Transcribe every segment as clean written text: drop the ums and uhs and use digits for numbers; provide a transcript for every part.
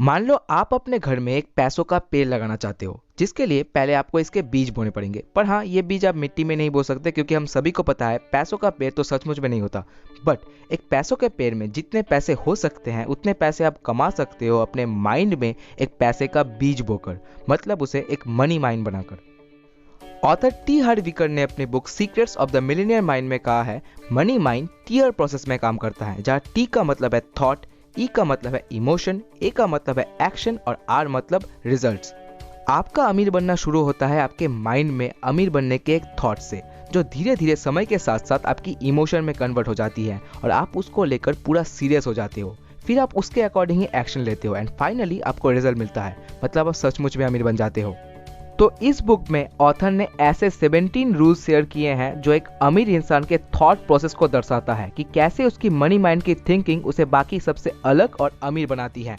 मान लो आप अपने घर में एक पैसों का पेड़ लगाना चाहते हो, जिसके लिए पहले आपको इसके बीज बोने पड़ेंगे। पर हाँ, ये बीज आप मिट्टी में नहीं बो सकते, क्योंकि हम सभी को पता है पैसों का पेड़ तो सचमुच में नहीं होता। बट एक पैसों के पेड़ में जितने पैसे हो सकते हैं उतने पैसे आप कमा सकते हो अपने माइंड में एक पैसे का बीज बोकर, मतलब उसे एक मनी माइंड बनाकर। ऑथर टी हार्व विकर ने अपनी book secrets of the millionaire mind में कहा है, मनी माइंड टीयर प्रोसेस में काम करता है, जहाँ टी का मतलब है थॉट, ई का मतलब है इमोशन, ए का मतलब है एक्शन और आर मतलब रिजल्ट्स। आपका अमीर बनना शुरू होता है आपके माइंड में अमीर बनने के एक थॉट से, जो धीरे धीरे समय के साथ साथ आपकी इमोशन में कन्वर्ट हो जाती है और आप उसको लेकर पूरा सीरियस हो जाते हो। फिर आप उसके अकॉर्डिंग ही एक्शन लेते हो एंड फाइनली आपको रिजल्ट मिलता है, मतलब आप सचमुच में अमीर बन जाते हो। तो इस बुक में ऑथर ने ऐसे 17 रूल्स शेयर किए हैं जो एक अमीर इंसान के थॉट प्रोसेस को दर्शाता है कि कैसे उसकी मनी माइंड की थिंकिंग उसे बाकी सबसे अलग और अमीर बनाती है।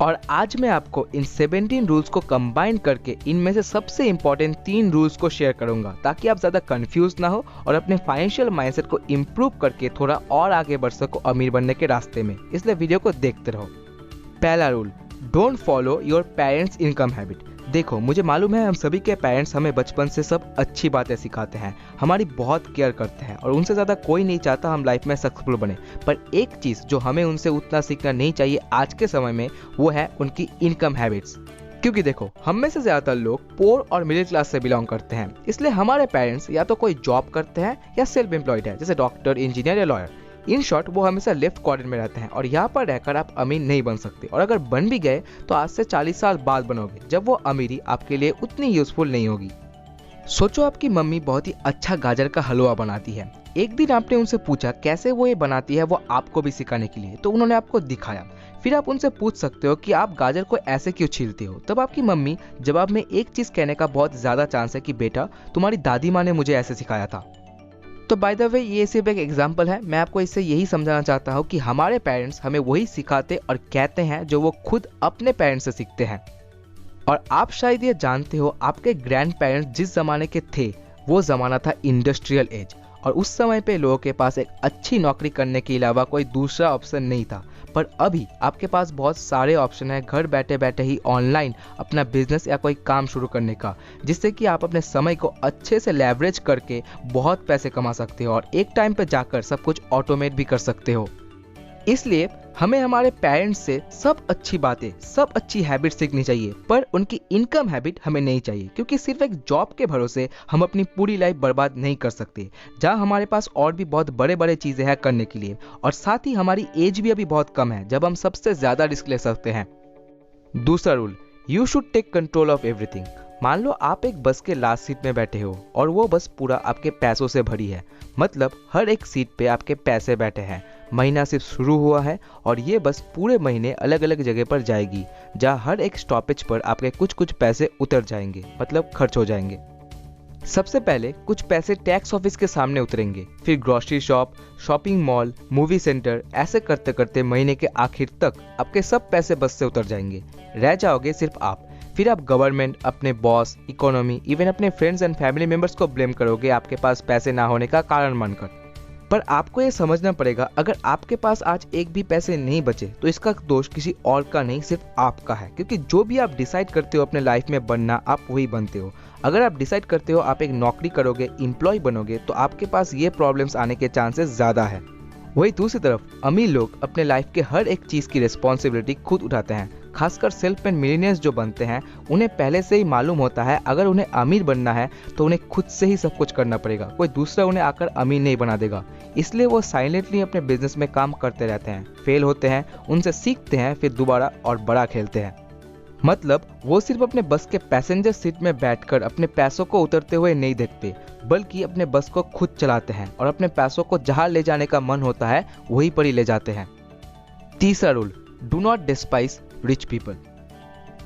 और आज मैं आपको इन 17 रूल्स को कंबाइन करके इनमें से सबसे इंपॉर्टेंट 3 रूल्स को शेयर करूंगा, ताकि आप ज़्यादा कंफ्यूज ना हो और अपने फाइनेंशियल माइंडसेट को इम्प्रूव करके थोड़ा और आगे बढ़ सको अमीर बनने के रास्ते में। इसलिए वीडियो को देखते रहो। पहला rule, don't follow your parents income habit. देखो, मुझे मालूम है हम सभी के पेरेंट्स हमें बचपन से सब अच्छी बातें सिखाते हैं, हमारी बहुत केयर करते हैं और उनसे ज़्यादा कोई नहीं चाहता हम लाइफ में सक्सेसफुल बने। पर एक चीज़ जो हमें उनसे उतना सीखना नहीं चाहिए आज के समय में, वो है उनकी इनकम हैबिट्स। क्योंकि देखो, हम में से ज़्यादातर लोग पोर और मिडिल क्लास से बिलोंग करते हैं, इसलिए हमारे पेरेंट्स या तो कोई जॉब करते हैं या सेल्फ एम्प्लॉयड है, जैसे डॉक्टर, इंजीनियर या लॉयर। इन शॉर्ट, वो हमेशा लेफ्ट क्वाड्रेंट में रहते हैं और यहाँ पर रहकर आप अमीर नहीं बन सकते, और अगर बन भी गए तो आज से 40 साल बाद बनोगे, जब वो अमीरी आपके लिए उतनी यूजफुल नहीं होगी। सोचो, आपकी मम्मी बहुत ही अच्छा गाजर का हलवा बनाती है। एक दिन आपने उनसे पूछा कैसे वो ये बनाती है, वो आपको भी सिखाने के लिए, तो उन्होंने आपको दिखाया। फिर आप उनसे पूछ सकते हो कि आप गाजर को ऐसे क्यों छीलते हो। तब आपकी मम्मी जवाब में एक चीज़ कहने का बहुत ज़्यादा चांस है कि बेटा, तुम्हारी दादी माँ ने मुझे ऐसे सिखाया था। तो बाय द वे, ये सिर्फ एक एग्जाम्पल है। मैं आपको इससे यही समझाना चाहता हूँ कि हमारे पेरेंट्स हमें वही सिखाते और कहते हैं जो वो खुद अपने पेरेंट्स से सीखते हैं। और आप शायद ये जानते हो, आपके ग्रैंड पेरेंट्स जिस ज़माने के थे वो ज़माना था इंडस्ट्रियल एज, और उस समय पे लोगों के पास एक अच्छी नौकरी करने के अलावा कोई दूसरा ऑप्शन नहीं था। पर अभी आपके पास बहुत सारे ऑप्शन है घर बैठे बैठे ही ऑनलाइन अपना बिजनेस या कोई काम शुरू करने का, जिससे कि आप अपने समय को अच्छे से लेवरेज करके बहुत पैसे कमा सकते हो और एक टाइम पे जाकर सब कुछ ऑटोमेट भी कर सकते हो। इसलिए हमें हमारे पेरेंट्स से सब अच्छी बातें, सब अच्छी हैबिट सीखनी चाहिए, पर उनकी इनकम हैबिट हमें नहीं चाहिए, क्योंकि सिर्फ एक जॉब के भरोसे हम अपनी पूरी लाइफ बर्बाद नहीं कर सकते, जहां हमारे पास और भी बहुत बड़े बड़े चीजें हैं करने के लिए, और साथ ही हमारी एज भी अभी बहुत कम है जब हम सबसे ज्यादा रिस्क ले सकते हैं। दूसरा rule, you should take control of everything. मान लो आप एक बस के लास्ट सीट में बैठे हो और वो बस पूरा आपके पैसों से भरी है, मतलब हर एक सीट पे आपके पैसे बैठे हैं। महीना सिर्फ शुरू हुआ है और ये बस पूरे महीने अलग अलग जगह पर जाएगी, जहाँ हर एक स्टॉपेज पर आपके कुछ कुछ पैसे उतर जाएंगे, मतलब खर्च हो जाएंगे। सबसे पहले कुछ पैसे टैक्स ऑफिस के सामने उतरेंगे, फिर grocery shop, shopping mall, movie centre, ऐसे करते करते महीने के आखिर तक आपके सब पैसे बस से उतर जाएंगे। रह जाओगे सिर्फ आप। फिर आप गवर्नमेंट, अपने बॉस, इकोनॉमी, इवन अपने फ्रेंड्स एंड फैमिली मेंबर्स को ब्लेम करोगे आपके पास पैसे ना होने का कारण मानकर। पर आपको ये समझना पड़ेगा, अगर आपके पास आज एक भी पैसे नहीं बचे तो इसका दोष किसी और का नहीं, सिर्फ आपका है, क्योंकि जो भी आप डिसाइड करते हो अपने लाइफ में बनना, आप वही बनते हो। अगर आप डिसाइड करते हो आप एक नौकरी करोगे, एम्प्लॉय बनोगे, तो आपके पास ये प्रॉब्लम्स आने के चांसेस ज़्यादा है। वही दूसरी तरफ अमीर लोग अपने लाइफ के हर एक चीज़ की रिस्पॉन्सिबिलिटी खुद उठाते हैं। खासकर सेल्फ मेड मिलियनेयर्स जो बनते हैं, उन्हें पहले से ही मालूम होता है अगर उन्हें अमीर बनना है तो उन्हें खुद से ही सब कुछ करना पड़ेगा, कोई दूसरा उन्हें आकर अमीर नहीं बना देगा। इसलिए वो साइलेंटली अपने बिजनेस में काम करते रहते हैं, फेल होते हैं, उनसे सीखते हैं, फिर दोबारा और बड़ा खेलते हैं। मतलब वो सिर्फ अपने बस के पैसेंजर सीट में बैठकर अपने पैसों को उतरते हुए नहीं देखते, बल्कि अपने बस को खुद चलाते हैं और अपने पैसों को जहां ले जाने का मन होता है वहीं पर ही ले जाते हैं। तीसरा rule, do not despise rich people.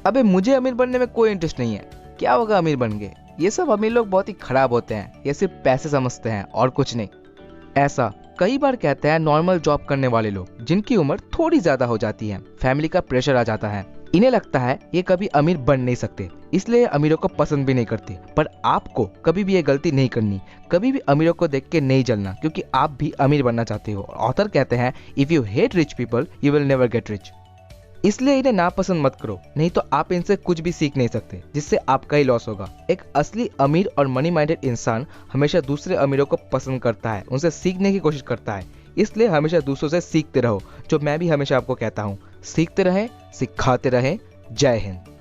अबे मुझे अमीर बनने में कोई इंटरेस्ट नहीं है, क्या होगा अमीर बन गए, ये सब अमीर लोग बहुत ही खराब होते हैं, ये सिर्फ पैसे समझते हैं और कुछ नहीं। ऐसा कई बार कहते हैं नॉर्मल जॉब करने वाले लोग, जिनकी उम्र थोड़ी ज्यादा हो जाती है, फैमिली का प्रेशर आ जाता है, इन्हें लगता है ये कभी अमीर बन नहीं सकते, इसलिए अमीरों को पसंद भी नहीं करते। पर आपको कभी भी ये गलती नहीं करनी, कभी भी अमीरों को देख के नहीं जलना, क्योंकि आप भी अमीर बनना चाहते हो। ऑथर कहते हैं, if you hate rich people you will never get rich. इसलिए इन्हें नापसंद मत करो, नहीं तो आप इनसे कुछ भी सीख नहीं सकते, जिससे आपका ही लॉस होगा। एक असली अमीर और मनी माइंडेड इंसान हमेशा दूसरे अमीरों को पसंद करता है, उनसे सीखने की कोशिश करता है। इसलिए हमेशा दूसरों से सीखते रहो, जो मैं भी हमेशा आपको कहता हूँ। सीखते रहें, सिखाते रहें। जय हिंद।